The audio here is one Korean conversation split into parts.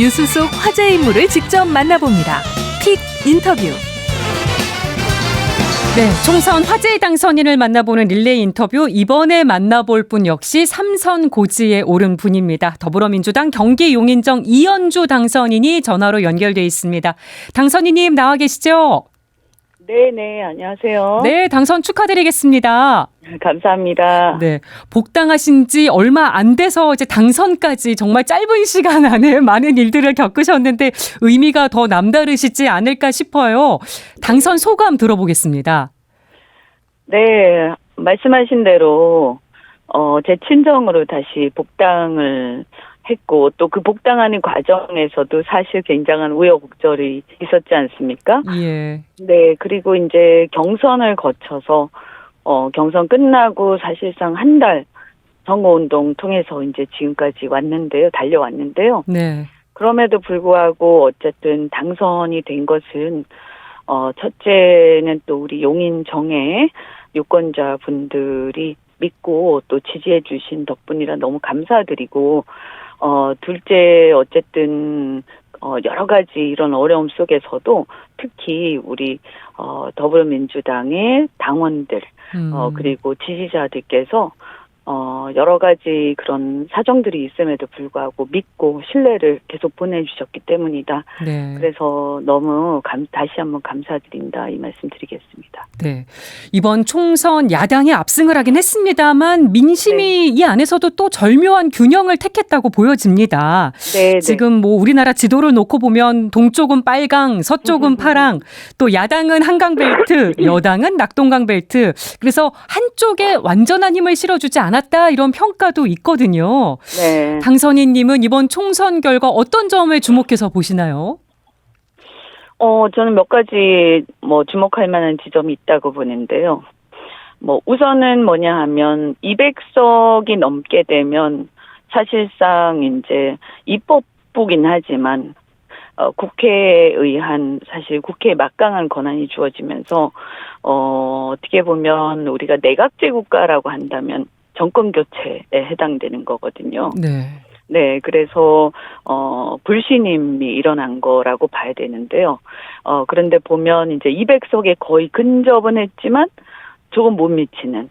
뉴스 속 화제 인물을 직접 만나봅니다. 픽 인터뷰. 네, 총선 화제의 당선인을 만나보는 릴레이 인터뷰. 이번에 만나볼 분 역시 삼선 고지에 오른 분입니다. 더불어민주당 경기 용인정 이현주 당선인이 전화로 연결돼 있습니다. 당선인님 나와 계시죠? 네, 안녕하세요. 네, 당선 축하드리겠습니다. 감사합니다. 네, 복당하신 지 얼마 안 돼서 이제 당선까지 정말 짧은 시간 안에 많은 일들을 겪으셨는데 의미가 더 남다르시지 않을까 싶어요. 당선 소감 들어보겠습니다. 네, 말씀하신 대로 제 친정으로 다시 복당을 했고 또 그 복당하는 과정에서도 사실 굉장한 우여곡절이 있었지 않습니까? 예. 네, 그리고 이제 경선을 거쳐서 경선 끝나고 사실상 한 달 선거운동 통해서 이제 지금까지 달려왔는데요. 네. 그럼에도 불구하고 어쨌든 당선이 된 것은 첫째는 또 우리 용인정의 유권자분들이 믿고 또 지지해 주신 덕분이라 너무 감사드리고 둘째 어쨌든 여러 가지 이런 어려움 속에서도 특히 우리 더불어민주당의 당원들 그리고 지지자들께서 여러 가지 그런 사정들이 있음에도 불구하고 믿고 신뢰를 계속 보내주셨기 때문이다. 네. 그래서 너무 다시 한번 감사드린다 이 말씀 드리겠습니다. 네. 이번 총선 야당이 압승을 하긴 했습니다만 민심이 이 안에서도 또 절묘한 균형을 택했다고 보여집니다. 네. 지금 뭐 우리나라 지도를 놓고 보면 동쪽은 빨강, 서쪽은 파랑, 또 야당은 한강벨트, 여당은 낙동강벨트. 그래서 한쪽에 완전한 힘을 실어주지 않았다 이런 평가도 있거든요. 네. 당선인님은 이번 총선 결과 어떤 점을 주목해서 보시나요? 저는 몇 가지 주목할 만한 지점이 있다고 보는데요. 우선은 뭐냐 하면 200석이 넘게 되면 사실상 이제 입법부긴 하지만 국회에 의한 사실 국회에 막강한 권한이 주어지면서 어떻게 보면 우리가 내각제 국가라고 한다면 정권 교체에 해당되는 거거든요. 네. 네, 그래서 불신임이 일어난 거라고 봐야 되는데요. 그런데 보면 이제 200석에 거의 근접은 했지만 조금 못 미치는.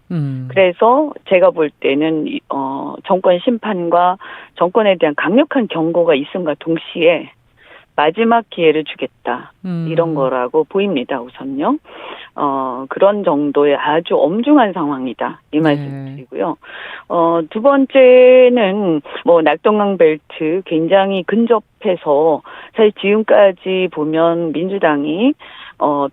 그래서 제가 볼 때는 정권 심판과 정권에 대한 강력한 경고가 있음과 동시에 마지막 기회를 주겠다. 이런 거라고 보입니다. 우선요. 그런 정도의 아주 엄중한 상황이다. 이 말씀 드리고요. 두 번째는 낙동강 벨트 굉장히 근접해서 사실 지금까지 보면 민주당이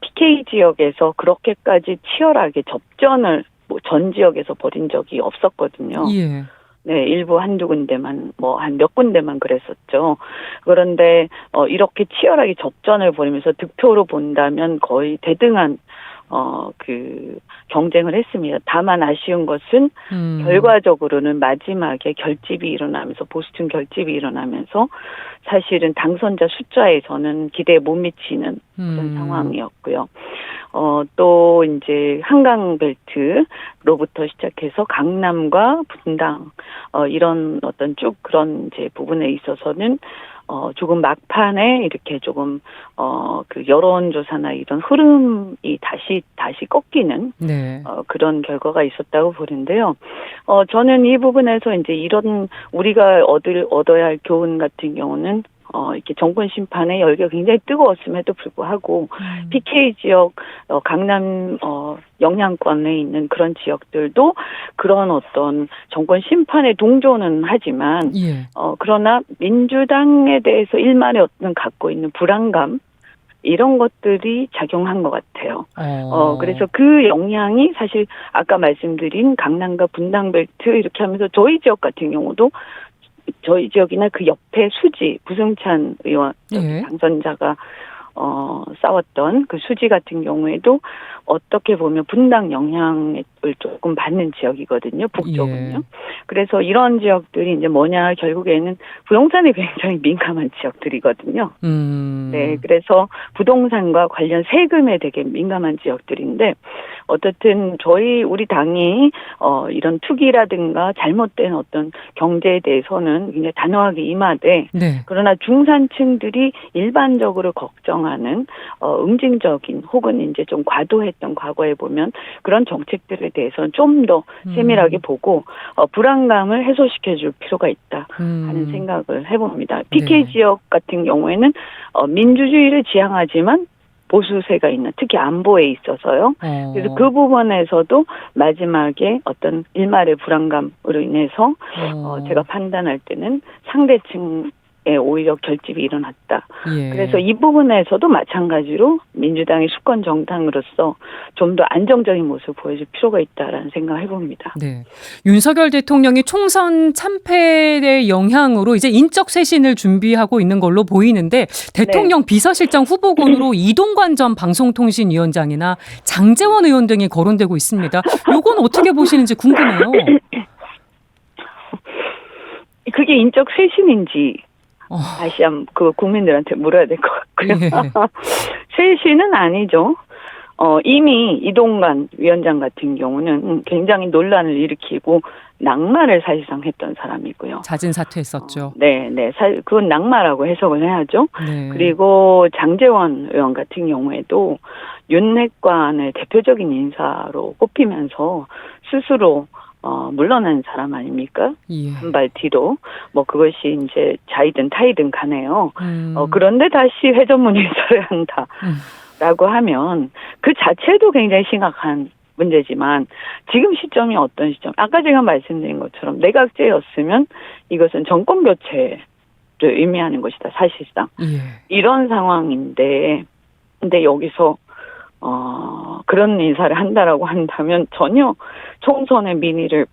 PK 지역에서 그렇게까지 치열하게 접전을 전 지역에서 벌인 적이 없었거든요. 예. 네, 일부 한두 군데만, 한 몇 군데만 그랬었죠. 그런데, 이렇게 치열하게 접전을 벌이면서 득표로 본다면 거의 대등한, 경쟁을 했습니다. 다만 아쉬운 것은, 결과적으로는 마지막에 결집이 일어나면서, 보수층 결집이 일어나면서, 사실은 당선자 숫자에서는 기대에 못 미치는 그런 상황이었고요. 또 이제 한강벨트로부터 시작해서 강남과 분당 이런 어떤 쭉 그런 이제 부분에 있어서는 조금 막판에 이렇게 조금 그 여론조사나 이런 흐름이 다시 꺾이는 그런 결과가 있었다고 보는데요. 저는 이 부분에서 이제 이런 우리가 얻어야 할 교훈 같은 경우는 이렇게 정권 심판의 열기가 굉장히 뜨거웠음에도 불구하고 PK 지역, 강남 영향권에 있는 그런 지역들도 그런 어떤 정권 심판에 동조는 하지만 그러나 민주당에 대해서 일말의 어떤 갖고 있는 불안감 이런 것들이 작용한 것 같아요. 그래서 그 영향이 사실 아까 말씀드린 강남과 분당벨트 이렇게 하면서 저희 지역 같은 경우도 저희 지역이나 그 옆에 수지 부승찬 의원 당선자가 싸웠던 그 수지 같은 경우에도 어떻게 보면 분당 영향에 조금 받는 지역이거든요. 북쪽은요. 예. 그래서 이런 지역들이 이제 뭐냐, 결국에는 부동산이 굉장히 민감한 지역들이거든요. 네, 그래서 부동산과 관련 세금에 되게 민감한 지역들인데, 어떻든 우리 당이 이런 투기라든가 잘못된 어떤 경제에 대해서는 굉장히 단호하게 임하되, 네. 그러나 중산층들이 일반적으로 걱정하는 응징적인 혹은 이제 좀 과도했던, 과거에 보면 그런 정책들에 대해서는 좀 더 세밀하게 보고 불안감을 해소시켜줄 필요가 있다 하는 생각을 해봅니다. PK 네. 지역 같은 경우에는 민주주의를 지향하지만 보수세가 있는, 특히 안보에 있어서요. 그래서 그 부분에서도 마지막에 어떤 일말의 불안감으로 인해서 제가 판단할 때는 상대층에 오히려 결집이 일어났다. 예. 그래서 이 부분에서도 마찬가지로 민주당이 수권 정당으로서 좀 더 안정적인 모습을 보여줄 필요가 있다라는 생각을 해봅니다. 네. 윤석열 대통령이 총선 참패의 영향으로 이제 인적 쇄신을 준비하고 있는 걸로 보이는데, 대통령 비서실장 후보군으로 이동관 전 방송통신위원장이나 장제원 의원 등이 거론되고 있습니다. 요건 어떻게 보시는지 궁금해요. 그게 인적 쇄신인지 다시 한번 국민들한테 물어야 될 것 같고요. 예. 쇄신은 아니죠. 이미 이동관 위원장 같은 경우는 굉장히 논란을 일으키고 낙마를 사실상 했던 사람이고요. 잦은 사퇴했었죠. 네. 그건 낙마라고 해석을 해야죠. 네. 그리고 장제원 의원 같은 경우에도 윤핵관의 대표적인 인사로 꼽히면서 스스로 물러난 사람 아닙니까? 예. 한 발 뒤로. 그것이 이제 자이든 타이든 가네요. 그런데 다시 회전문 인사를 한다라고 하면 그 자체도 굉장히 심각한 문제지만, 지금 시점이 어떤 시점? 아까 제가 말씀드린 것처럼 내각제였으면 이것은 정권 교체를 의미하는 것이다, 사실상. 예. 이런 상황인데, 근데 여기서 그런 인사를 한다라고 한다면 전혀 총선의 민의를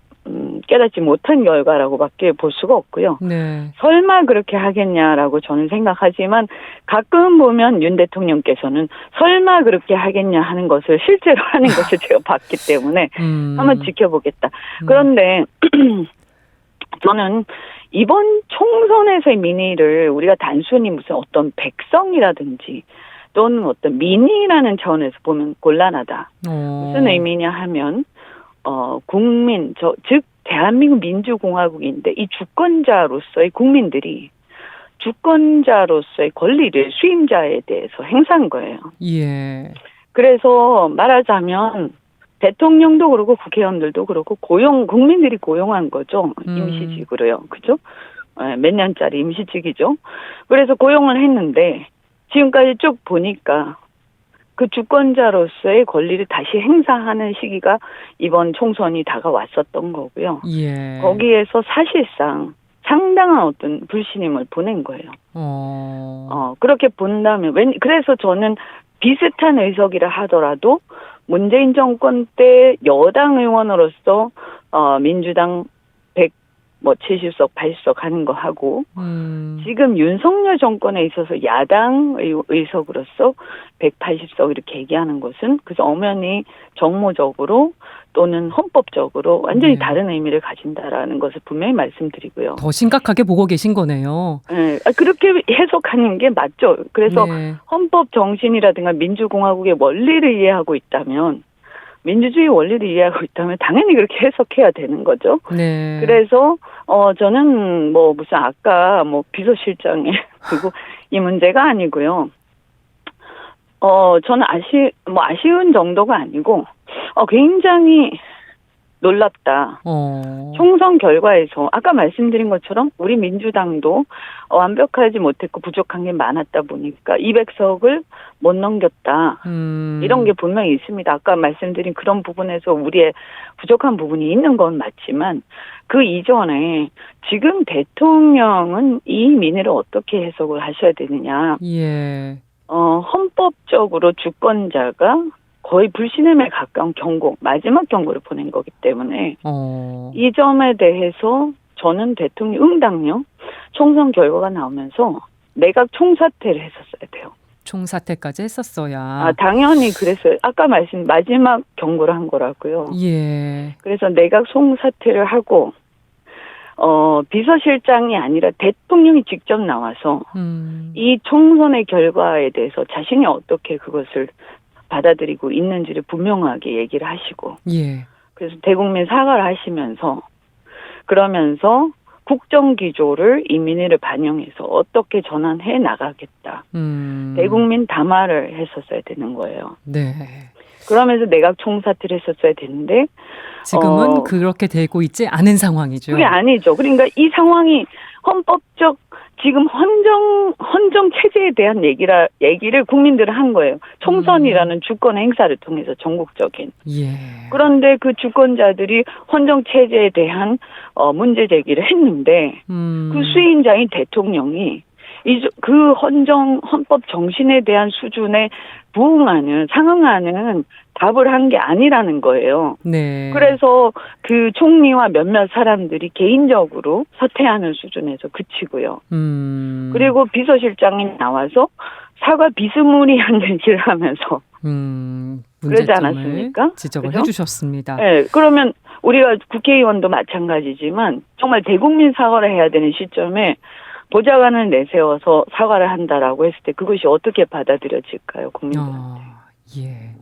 깨닫지 못한 결과라고밖에 볼 수가 없고요. 네. 설마 그렇게 하겠냐라고 저는 생각하지만, 가끔 보면 윤 대통령께서는 설마 그렇게 하겠냐 하는 것을 실제로 하는 것을 제가 봤기 때문에 한번 지켜보겠다. 그런데 저는 이번 총선에서의 민의를 우리가 단순히 무슨 어떤 백성이라든지 또는 어떤 민의라는 차원에서 보면 곤란하다. 무슨 의미냐 하면 국민, 즉 대한민국 민주공화국인데 이 주권자로서의 국민들이 주권자로서의 권리를 수임자에 대해서 행사한 거예요. 예. 그래서 말하자면 대통령도 그렇고 국회의원들도 그렇고 국민들이 고용한 거죠. 임시직으로요. 그죠? 몇 년짜리 임시직이죠. 그래서 고용을 했는데 지금까지 쭉 보니까 그 주권자로서의 권리를 다시 행사하는 시기가 이번 총선이 다가왔었던 거고요. 예. 거기에서 사실상 상당한 어떤 불신임을 보낸 거예요. 그렇게 본다면, 그래서 저는 비슷한 의석이라 하더라도 문재인 정권 때 여당 의원으로서 민주당 70석, 80석 하는 거 하고, 지금 윤석열 정권에 있어서 야당 의석으로서 180석 이렇게 얘기하는 것은 그래서 엄연히 정무적으로 또는 헌법적으로 완전히 다른 의미를 가진다라는 것을 분명히 말씀드리고요. 더 심각하게 보고 계신 거네요. 네, 그렇게 해석하는 게 맞죠. 그래서 헌법 정신이라든가 민주공화국의 원리를 이해하고 있다면, 민주주의 원리를 이해하고 있다면 당연히 그렇게 해석해야 되는 거죠. 네. 그래서 저는 무슨 아까 비서실장에 그리고 이 문제가 아니고요. 저는 아쉬운 정도가 아니고 굉장히 놀랍다. 총선 결과에서 아까 말씀드린 것처럼 우리 민주당도 완벽하지 못했고 부족한 게 많았다 보니까 200석을 못 넘겼다. 이런 게 분명히 있습니다. 아까 말씀드린 그런 부분에서 우리의 부족한 부분이 있는 건 맞지만, 그 이전에 지금 대통령은 이 민의를 어떻게 해석을 하셔야 되느냐. 예. 헌법적으로 주권자가 거의 불신임에 가까운 경고, 마지막 경고를 보낸 거기 때문에 이 점에 대해서 저는 대통령 응당요. 총선 결과가 나오면서 내각 총사퇴를 했었어야 돼요. 총사퇴까지 했었어야. 아, 당연히 그랬어요. 아까 마지막 경고를 한 거라고요. 예. 그래서 내각 송사퇴를 하고, 비서실장이 아니라 대통령이 직접 나와서 이 총선의 결과에 대해서 자신이 어떻게 그것을 받아들이고 있는지를 분명하게 얘기를 하시고, 예. 그래서 대국민 사과를 하시면서, 그러면서 국정기조를 이 민의를 반영해서 어떻게 전환해 나가겠다. 대국민 담화를 했었어야 되는 거예요. 네. 그러면서 내각 총사퇴를 했었어야 되는데 지금은 그렇게 되고 있지 않은 상황이죠. 그게 아니죠. 그러니까 이 상황이 헌법적 지금 헌정 체제에 대한 얘기를 국민들은 한 거예요. 총선이라는 주권 행사를 통해서 전국적인. 예. 그런데 그 주권자들이 헌정 체제에 대한 문제 제기를 했는데 그 수인자인 대통령이 그 헌법 정신에 대한 수준에 상응하는 답을 한 게 아니라는 거예요. 네. 그래서 그 총리와 몇몇 사람들이 개인적으로 사퇴하는 수준에서 그치고요. 그리고 비서실장이 나와서 사과 비스무리한 얘기를 하면서 그러지 않았습니까? 지적을 그죠? 해주셨습니다. 네, 그러면 우리가 국회의원도 마찬가지지만 정말 대국민 사과를 해야 되는 시점에 보좌관을 내세워서 사과를 한다라고 했을 때 그것이 어떻게 받아들여질까요, 국민들한테? 예.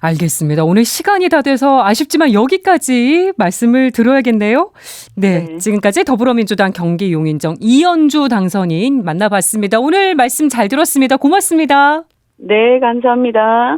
알겠습니다. 오늘 시간이 다 돼서 아쉽지만 여기까지 말씀을 들어야겠네요. 네. 지금까지 더불어민주당 경기 용인정 이연주 당선인 만나봤습니다. 오늘 말씀 잘 들었습니다. 고맙습니다. 네, 감사합니다.